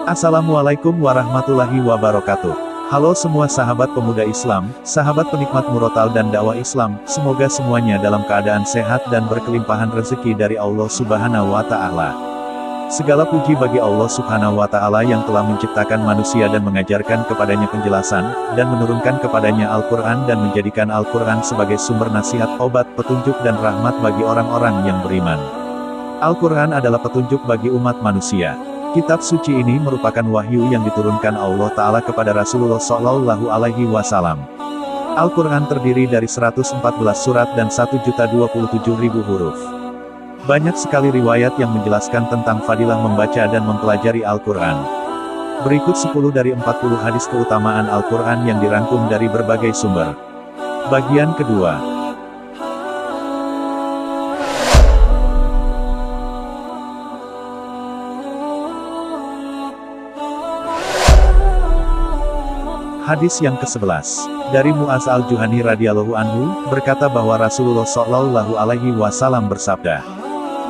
Assalamualaikum warahmatullahi wabarakatuh. Halo semua sahabat pemuda Islam, sahabat penikmat murotal dan dakwah Islam, semoga semuanya dalam keadaan sehat dan berkelimpahan rezeki dari Allah Subhanahu wa Ta'ala. Segala puji bagi Allah Subhanahu wa Ta'ala yang telah menciptakan manusia dan mengajarkan kepadanya penjelasan, dan menurunkan kepadanya Al-Quran dan menjadikan Al-Quran sebagai sumber nasihat, obat, petunjuk dan rahmat bagi orang-orang yang beriman. Al-Quran adalah petunjuk bagi umat manusia. Kitab suci ini merupakan wahyu yang diturunkan Allah Ta'ala kepada Rasulullah Shallallahu Alaihi Wasallam. Al-Quran terdiri dari 114 surat dan 1.027.000 huruf. Banyak sekali riwayat yang menjelaskan tentang fadilah membaca dan mempelajari Al-Quran. Berikut 10 dari 40 hadis keutamaan Al-Quran yang dirangkum dari berbagai sumber. Bagian kedua. Hadis yang ke-11, dari Mu'az al-Juhani radhiyallahu anhu, berkata bahwa Rasulullah Shallallahu Alaihi Wasallam bersabda,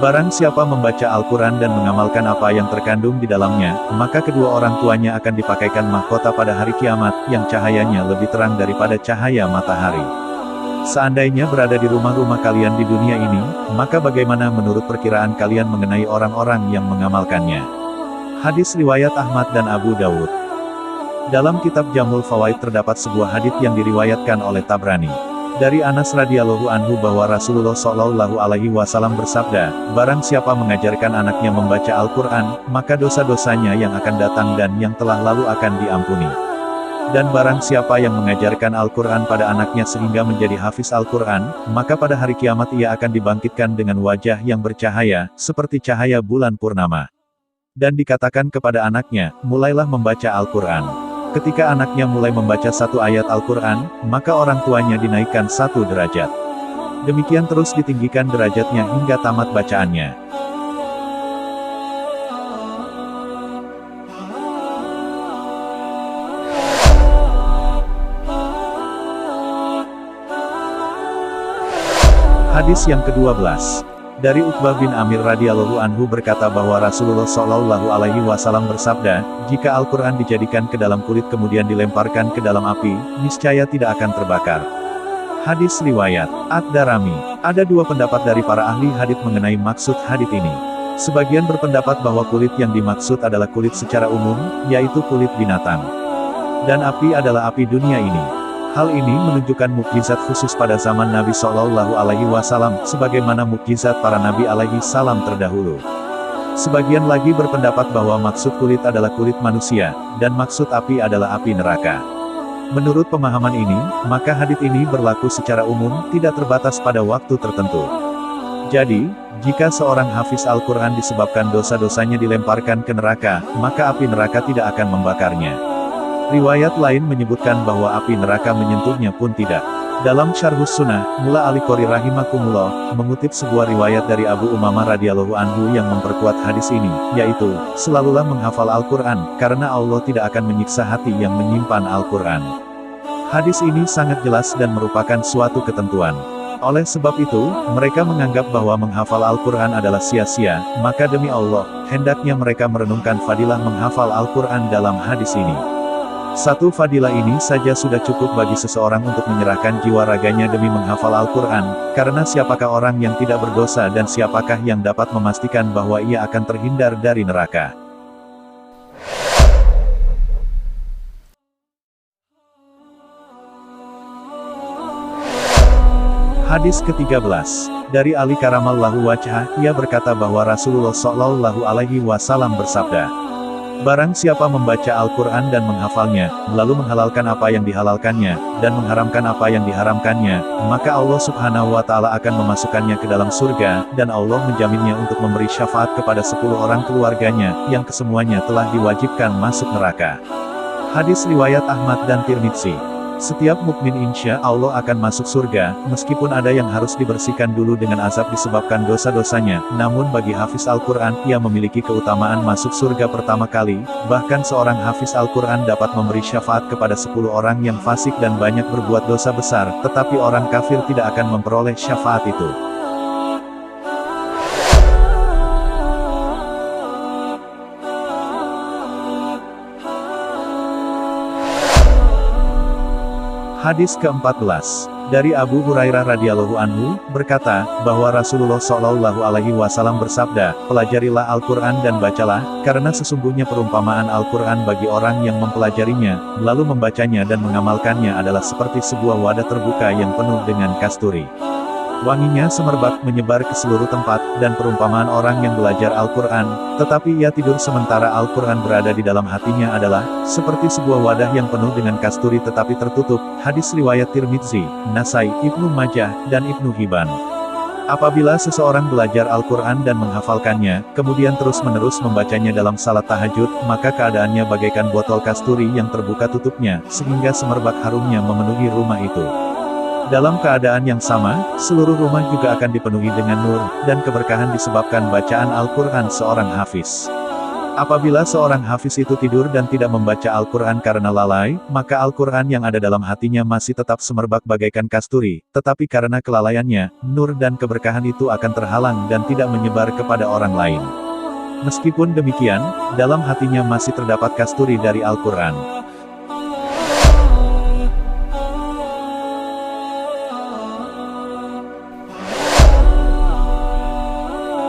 "Barang siapa membaca Al-Quran dan mengamalkan apa yang terkandung di dalamnya, maka kedua orang tuanya akan dipakaikan mahkota pada hari kiamat, yang cahayanya lebih terang daripada cahaya matahari. Seandainya berada di rumah-rumah kalian di dunia ini, maka bagaimana menurut perkiraan kalian mengenai orang-orang yang mengamalkannya?" Hadis riwayat Ahmad dan Abu Dawud. Dalam kitab Jamul Fawaid terdapat sebuah hadits yang diriwayatkan oleh Tabrani. Dari Anas radhiyallahu anhu bahwa Rasulullah Shallallahu Alaihi Wasallam bersabda, "Barang siapa mengajarkan anaknya membaca Al-Quran, maka dosa-dosanya yang akan datang dan yang telah lalu akan diampuni. Dan barang siapa yang mengajarkan Al-Quran pada anaknya sehingga menjadi hafiz Al-Quran, maka pada hari kiamat ia akan dibangkitkan dengan wajah yang bercahaya, seperti cahaya bulan purnama. Dan dikatakan kepada anaknya, mulailah membaca Al-Quran. Ketika anaknya mulai membaca satu ayat Al-Quran, maka orang tuanya dinaikkan satu derajat. Demikian terus ditinggikan derajatnya hingga tamat bacaannya." Hadis yang ke-12. Dari Uqbah bin Amir radhiyallahu anhu berkata bahwa Rasulullah Shallallahu Alaihi Wasallam bersabda, "Jika Al-Quran dijadikan ke dalam kulit kemudian dilemparkan ke dalam api, niscaya tidak akan terbakar." Hadis riwayat Ad-Darami. Ada dua pendapat dari para ahli hadits mengenai maksud hadits ini. Sebagian berpendapat bahwa kulit yang dimaksud adalah kulit secara umum, yaitu kulit binatang. Dan api adalah api dunia ini. Hal ini menunjukkan mukjizat khusus pada zaman Nabi Shallallahu Alaihi Wasallam, sebagaimana mukjizat para Nabi alaihi salam terdahulu. Sebagian lagi berpendapat bahwa maksud kulit adalah kulit manusia, dan maksud api adalah api neraka. Menurut pemahaman ini, maka hadits ini berlaku secara umum, tidak terbatas pada waktu tertentu. Jadi, jika seorang hafiz Al-Quran disebabkan dosa-dosanya dilemparkan ke neraka, maka api neraka tidak akan membakarnya. Riwayat lain menyebutkan bahwa api neraka menyentuhnya pun tidak. Dalam Syarhus Sunnah, Mula Al-Qori rahimakumullah, mengutip sebuah riwayat dari Abu Umamah radhiyallahu anhu yang memperkuat hadis ini, yaitu, "Selalulah menghafal Al-Quran, karena Allah tidak akan menyiksa hati yang menyimpan Al-Quran." Hadis ini sangat jelas dan merupakan suatu ketentuan. Oleh sebab itu, mereka menganggap bahwa menghafal Al-Quran adalah sia-sia, maka demi Allah, hendaknya mereka merenungkan fadilah menghafal Al-Quran dalam hadis ini. Satu fadilah ini saja sudah cukup bagi seseorang untuk menyerahkan jiwa raganya demi menghafal Al-Quran, karena siapakah orang yang tidak berdosa dan siapakah yang dapat memastikan bahwa ia akan terhindar dari neraka. Hadis ke-13. Dari Ali karamallahu wajhah, ia berkata bahwa Rasulullah Shallallahu Alaihi Wasallam bersabda, "Barang siapa membaca Al-Quran dan menghafalnya, lalu menghalalkan apa yang dihalalkannya, dan mengharamkan apa yang diharamkannya, maka Allah Subhanahu wa Ta'ala akan memasukkannya ke dalam surga, dan Allah menjaminnya untuk memberi syafaat kepada 10 orang keluarganya, yang kesemuanya telah diwajibkan masuk neraka." Hadis riwayat Ahmad dan Tirmidzi. Setiap mukmin insya Allah akan masuk surga, meskipun ada yang harus dibersihkan dulu dengan azab disebabkan dosa-dosanya, namun bagi hafiz Al-Quran, ia memiliki keutamaan masuk surga pertama kali, bahkan seorang hafiz Al-Quran dapat memberi syafaat kepada 10 orang yang fasik dan banyak berbuat dosa besar, tetapi orang kafir tidak akan memperoleh syafaat itu. Hadis ke-14. Dari Abu Hurairah radhiyallahu anhu, berkata, bahwa Rasulullah shallallahu alaihi wasallam bersabda, pelajarilah Al-Quran dan bacalah, karena sesungguhnya perumpamaan Al-Quran bagi orang yang mempelajarinya, lalu membacanya dan mengamalkannya adalah seperti sebuah wadah terbuka yang penuh dengan kasturi. Wanginya semerbak menyebar ke seluruh tempat, dan perumpamaan orang yang belajar Al-Quran, tetapi ia tidur sementara Al-Quran berada di dalam hatinya adalah, seperti sebuah wadah yang penuh dengan kasturi tetapi tertutup. Hadis riwayat Tirmidzi, Nasai, Ibnu Majah, dan Ibnu Hibban. Apabila seseorang belajar Al-Quran dan menghafalkannya, kemudian terus-menerus membacanya dalam salat tahajud, maka keadaannya bagaikan botol kasturi yang terbuka tutupnya, sehingga semerbak harumnya memenuhi rumah itu. Dalam keadaan yang sama, seluruh rumah juga akan dipenuhi dengan nur, dan keberkahan disebabkan bacaan Al-Quran seorang hafiz. Apabila seorang hafiz itu tidur dan tidak membaca Al-Quran karena lalai, maka Al-Quran yang ada dalam hatinya masih tetap semerbak bagaikan kasturi, tetapi karena kelalaiannya, nur dan keberkahan itu akan terhalang dan tidak menyebar kepada orang lain. Meskipun demikian, dalam hatinya masih terdapat kasturi dari Al-Quran.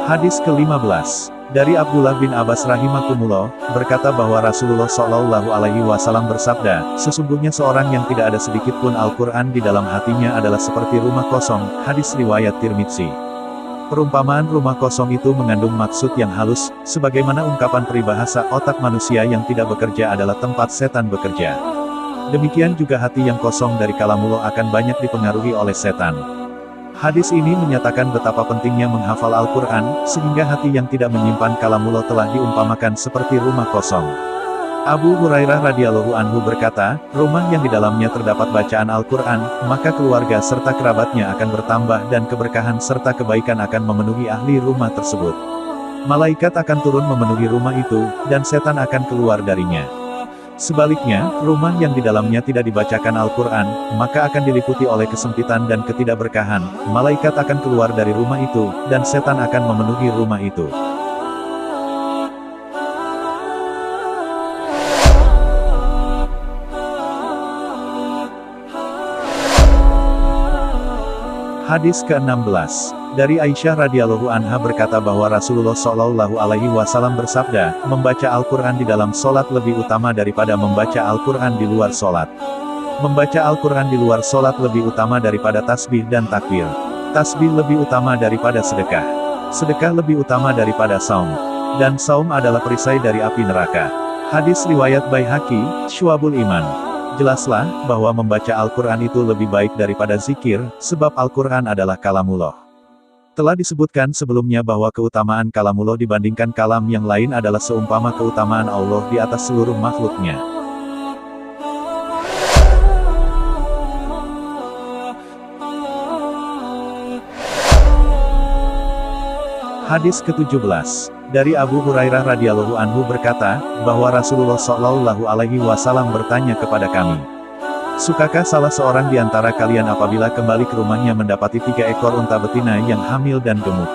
Hadis ke-15. Dari Abdullah bin Abbas rahimakumullah, berkata bahwa Rasulullah shallallahu alaihi wasallam bersabda, sesungguhnya seorang yang tidak ada sedikit pun Al-Quran di dalam hatinya adalah seperti rumah kosong. Hadis riwayat Tirmidzi. Perumpamaan rumah kosong itu mengandung maksud yang halus, sebagaimana ungkapan peribahasa otak manusia yang tidak bekerja adalah tempat setan bekerja. Demikian juga hati yang kosong dari kalamullah akan banyak dipengaruhi oleh setan. Hadis ini menyatakan betapa pentingnya menghafal Al-Quran, sehingga hati yang tidak menyimpan kalamullah telah diumpamakan seperti rumah kosong. Abu Hurairah radhiyallahu anhu berkata, rumah yang di dalamnya terdapat bacaan Al-Quran, maka keluarga serta kerabatnya akan bertambah dan keberkahan serta kebaikan akan memenuhi ahli rumah tersebut. Malaikat akan turun memenuhi rumah itu, dan setan akan keluar darinya. Sebaliknya, rumah yang di dalamnya tidak dibacakan Al-Quran, maka akan diliputi oleh kesempitan dan ketidakberkahan. Malaikat akan keluar dari rumah itu, dan setan akan memenuhi rumah itu. Hadis ke-16. Dari Aisyah radhiyallahu anha berkata bahwa Rasulullah shallallahu alaihi wasallam bersabda, membaca Al-Quran di dalam solat lebih utama daripada membaca Al-Quran di luar solat. Membaca Al-Quran di luar solat lebih utama daripada tasbih dan takbir. Tasbih lebih utama daripada sedekah. Sedekah lebih utama daripada saum. Dan saum adalah perisai dari api neraka. Hadis riwayat Baihaqi, Syu'abul Iman. Jelaslah, bahwa membaca Al-Quran itu lebih baik daripada zikir, sebab Al-Quran adalah kalamullah. Telah disebutkan sebelumnya bahwa keutamaan kalamullah dibandingkan kalam yang lain adalah seumpama keutamaan Allah di atas seluruh makhluknya. Hadis ke-17. Dari Abu Hurairah radhiyallahu anhu berkata, bahwa Rasulullah shallallahu alaihi wasallam bertanya kepada kami, sukakah salah seorang di antara kalian apabila kembali ke rumahnya mendapati 3 ekor unta betina yang hamil dan gemuk?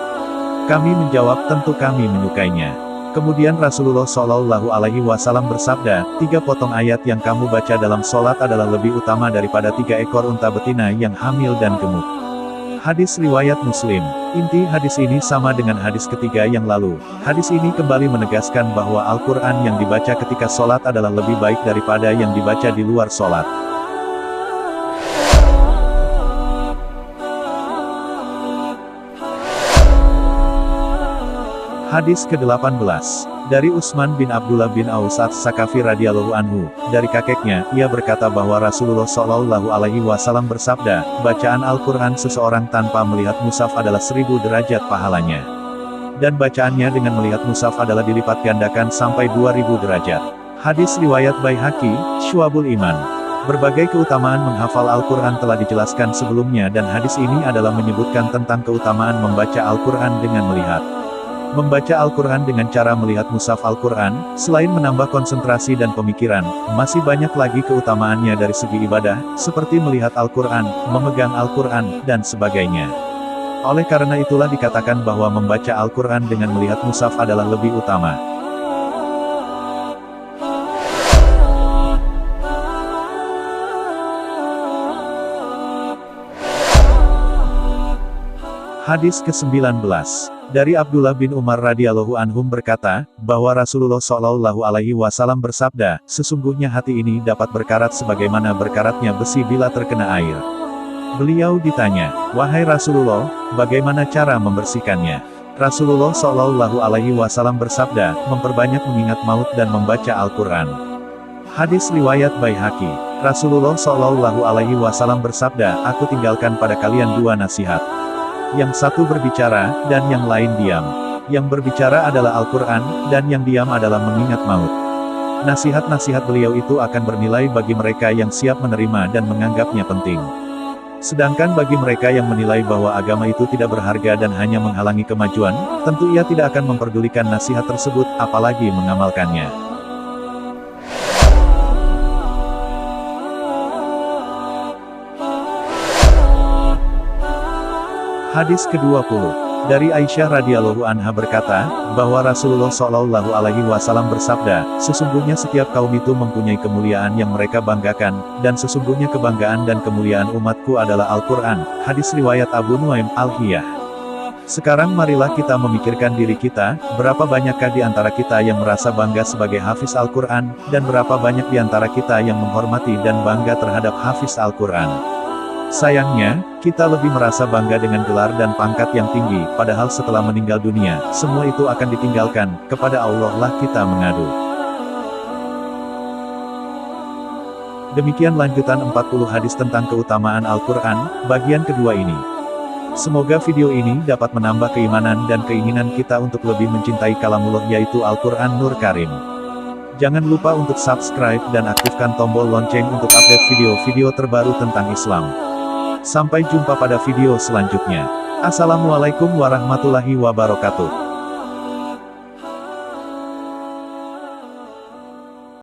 Kami menjawab, tentu kami menyukainya. Kemudian Rasulullah shallallahu alaihi wasallam bersabda, 3 potong ayat yang kamu baca dalam sholat adalah lebih utama daripada 3 ekor unta betina yang hamil dan gemuk. Hadis riwayat Muslim. Inti hadis ini sama dengan hadis ketiga yang lalu. Hadis ini kembali menegaskan bahwa Al-Quran yang dibaca ketika sholat adalah lebih baik daripada yang dibaca di luar sholat. Hadis ke-18. Dari Utsman bin Abdullah bin Aus As-Sakafi radhiyallahu anhu, dari kakeknya, ia berkata bahwa Rasulullah shallallahu alaihi wasallam bersabda, bacaan Al-Quran seseorang tanpa melihat mushaf adalah 1000 derajat pahalanya. Dan bacaannya dengan melihat mushaf adalah dilipat gandakan sampai 2000 derajat. Hadis riwayat Baihaqi, Syu'abul Iman. Berbagai keutamaan menghafal Al-Quran telah dijelaskan sebelumnya dan hadis ini adalah menyebutkan tentang keutamaan membaca Al-Quran dengan melihat. Membaca Al-Quran dengan cara melihat mushaf Al-Quran, selain menambah konsentrasi dan pemikiran, masih banyak lagi keutamaannya dari segi ibadah, seperti melihat Al-Quran, memegang Al-Quran, dan sebagainya. Oleh karena itulah dikatakan bahwa membaca Al-Quran dengan melihat mushaf adalah lebih utama. Hadis ke-19. Dari Abdullah bin Umar radhiyallahu anhum berkata, bahwa Rasulullah shallallahu alaihi wasallam bersabda, sesungguhnya hati ini dapat berkarat sebagaimana berkaratnya besi bila terkena air. Beliau ditanya, wahai Rasulullah, bagaimana cara membersihkannya? Rasulullah shallallahu alaihi wasallam bersabda, memperbanyak mengingat maut dan membaca Al-Quran. Hadis riwayat Baihaqi. Rasulullah shallallahu alaihi wasallam bersabda, aku tinggalkan pada kalian dua nasihat. Yang satu berbicara, dan yang lain diam. Yang berbicara adalah Al-Quran, dan yang diam adalah mengingat maut. Nasihat-nasihat beliau itu akan bernilai bagi mereka yang siap menerima dan menganggapnya penting. Sedangkan bagi mereka yang menilai bahwa agama itu tidak berharga dan hanya menghalangi kemajuan, tentu ia tidak akan memperdulikan nasihat tersebut, apalagi mengamalkannya. Hadis ke-20. Dari Aisyah radhiyallahu anha berkata, bahwa Rasulullah shallallahu alaihi wasallam bersabda, sesungguhnya setiap kaum itu mempunyai kemuliaan yang mereka banggakan, dan sesungguhnya kebanggaan dan kemuliaan umatku adalah Al-Quran. Hadis riwayat Abu Nuaim Al-Hiyah. Sekarang marilah kita memikirkan diri kita, berapa banyakkah di antara kita yang merasa bangga sebagai hafiz Al-Quran, dan berapa banyak di antara kita yang menghormati dan bangga terhadap hafiz Al-Quran. Sayangnya, kita lebih merasa bangga dengan gelar dan pangkat yang tinggi, padahal setelah meninggal dunia, semua itu akan ditinggalkan, kepada Allah lah kita mengadu. Demikian lanjutan 40 hadis tentang keutamaan Al-Quran, bagian kedua ini. Semoga video ini dapat menambah keimanan dan keinginan kita untuk lebih mencintai kalamullah yaitu Al-Quran Nur Karim. Jangan lupa untuk subscribe dan aktifkan tombol lonceng untuk update video-video terbaru tentang Islam. Sampai jumpa pada video selanjutnya. Assalamualaikum warahmatullahi wabarakatuh.